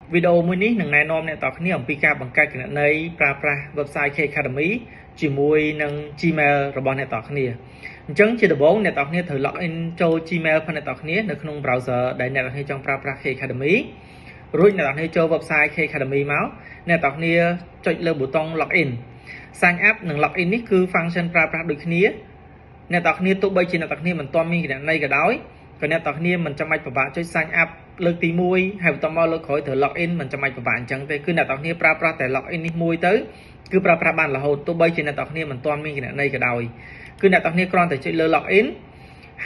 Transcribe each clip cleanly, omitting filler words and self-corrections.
video mới ní nâng này nom này tỏ khní ở pika bằng cách này pra website K Academy chỉ mùi nâng Gmail rồi bọn này tỏ khní chẳng chỉ được bốn này tỏ khní thử login cho Gmail phần này tỏ khní đượcក្នុង browser để này tỏ khní trong pra K Academy rồi này tỏ khní cho website K Academy máu này tỏ khní choលើ button login sign up nâng login ní cứ function praដូចគ្នាnày tỏ khní tụ bây chỉ này tỏ khní mình toàn mình cái này cái đói còn này tỏ khní mình trong mạch của bạn cho sign upលើកទី1ហើយបន្តមកលើកក្រោយត្រូវ login មិនចាំបាច់ប្រហែលអញ្ចឹងទេគឺអ្នកទាំងគ្នាប្រើប្រាស់តែ login នេះមួយទៅគឺប្រើប្រាស់បានរហូតទោះបីជាអ្នកទាំងគ្នាមិនទាន់មានគណនីក៏ដោយគឺអ្នកទាំងគ្នាគ្រាន់តែចុចលើ login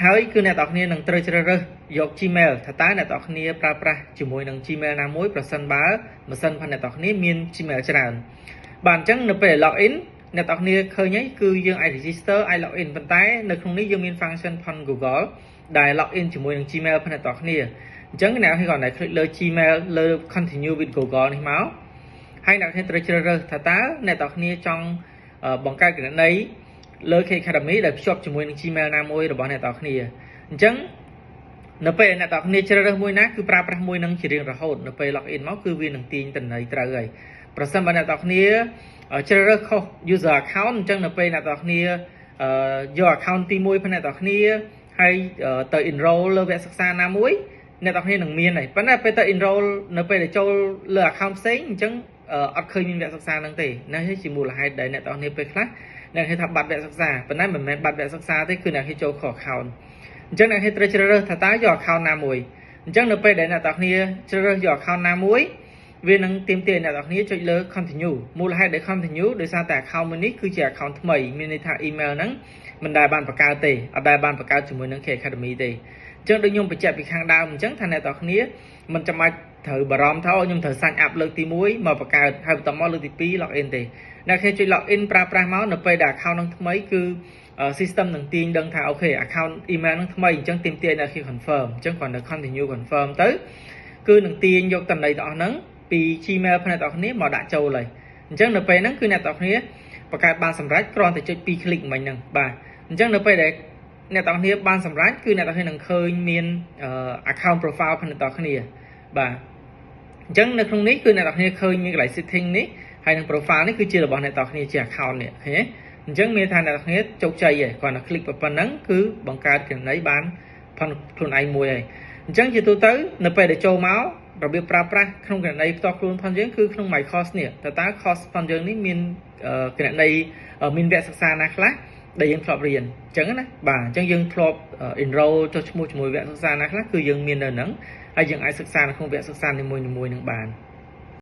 ហើយគឺអ្នកទាំងគ្នានឹងត្រូវជ្រើសរើសយក Gmail ថាតើអ្នកទាំងគ្នាប្រើប្រាស់ជាមួយនឹង Gmail ណាមួយប្រសិនបើម៉ាស៊ីនរបស់អ្នកទាំងគ្នាមាន Gmail ច្រើនបាទអញ្ចឹងនៅពេល login អ្នកទាំងគ្នាឃើញហើយគឺយើងអាច register អាច login ប៉ុន្តែនៅក្នុងនេះយើងមាន function ផង Google ដែល login ជាមួយនឹង Gmail របស់អ្នកទាំងគ្នាចឹងអ្នកគាត់តែ click លើ Gmail លើ continue with Google នេះមកហើយអ្នកគ្នាត្រូវជ្រើសរើសថាតើអ្នកទាំងគ្នាចង់បង្កើតគណនីលើ K Academy ដែលភ្ជាប់ជាមួយនឹង Gmail ណាមួយរបស់អ្នកទាំងគ្នាអញ្ចឹងនៅពេលអ្នកទាំងគ្នាជ្រើសរើសមួយណាគឺប្រើប្រាស់មួយនឹងជារៀងរហូតនៅពេល login មកគឺវានឹងទាញតំណែងត្រូវហើយប្រសិនបើអ្នកទាំងគ្នាជ្រើសរើសខុស user account អញ្ចឹងនៅពេលអ្នកទាំងគ្នាយក account ទី1របស់អ្នកទាំងគ្នាហើយទៅ enroll លើវគ្គសិក្សាណាមួយអ្នកទាំងគ្នានឹងមានហើយប៉ុន្តែពេលទៅ enroll នៅពេលដែលចូលលើ account ផ្សេងអញ្ចឹងអត់ឃើញមានវគ្គសិក្សាហ្នឹងទេនេះជាមូលហេតុដែលអ្នកទាំងគ្នាពេលខ្លះអ្នកគេថាបាត់វគ្គសិក្សាប៉ុន្តែមិនមែនបាត់វគ្គសិក្សាទេគឺអ្នកគេចូលខុស account អញ្ចឹងអ្នកគេត្រូវជ្រើសរើសថាតើយក account ណាមួយអញ្ចឹងនៅពេលដែលអ្នកទាំងគ្នាជ្រើសរើសយក account ណាមួយវានឹងទាមទារអ្នកទាំងគ្នាចុចលើ continue មូលហេតុដែល continue ដោយសារតែ account មួយនេះគឺជា account ថ្មីមានន័យថា email ហ្នឹងមិនដែលបានបង្កើតទេអត់ដែលបានបង្កើតជាមួយនឹង K Academy ទេចឹងដូចខ្ញុំបញ្ជាក់ពីខាងដើមអញ្ចឹងថាអ្នកទាំងគ្នាមិនចាំបាច់ត្រូវបារម្ភថាខ្ញុំត្រូវ sign up លើកទី1មកបង្កើតហើយបន្តមកលើកទី2 login ទេអ្នកគេជួយ login ប្រើប្រាស់មកនៅពេលដែល account នឹងថ្មីគឺ system នឹងទាញដឹងថាអូខេ account email នឹងថ្មីអញ្ចឹងទាមទារអ្នកគេ confirm អញ្ចឹងគ្រាន់តែ continue confirm ទៅគឺនឹងទាញយកតំណែងទាំងអស់ហ្នឹងពី Gmail ផ្នែកអ្នកគ្នាមកដាក់ចូលហើយអញ្ចឹងនៅពេលហ្នឹងគឺអ្នកទាំងគ្នាបង្កើតបានសម្រាប់គ្រាន់តែចុច2 click មិញហ្នឹងបាទអញ្ចឹងនៅពេលដែលអ្នកទាំងគ្នាបានសម្រាប់គឺអ្នកទាំងគ្នានឹងឃើញមាន account profile របស់អ្នកទាំងគ្នាបាទអញ្ចឹងនៅក្នុងនេះគឺអ្នកទាំងគ្នាឃើញមានកន្លែង setting នេះហើយនឹង profile នេះគឺជារបស់អ្នកទាំងគ្នាជា account នេះឃើញទេអញ្ចឹងមានថាអ្នកទាំងគ្នាជោគជ័យហើយគ្រាន់តែ click ប៉ុណ្ណឹងគឺបង្កើតគណនីបានខ្លួនឯងមួយហើយអញ្ចឹងជាទូទៅនៅពេលដែលចូលមករបៀបប្រើប្រាស់ក្នុងគណនីផ្ទាល់ខ្លួនផងយើងគឺក្នុង my course នេះតើ course ផងយើងនេះមានគណនីមានវគ្គសិក្សាណាខ្លះដែលយើងធ្លាប់រៀនអញ្ចឹងណាបាទអញ្ចឹងយើងធ្លាប់ enroll ចុះឈ្មោះជាមួយវគ្គសិក្សាណាខ្លះគឺយើងមាននៅហ្នឹងហើយយើងអាចសិក្សានៅក្នុងវគ្គសិក្សានីមួយៗនឹងបាន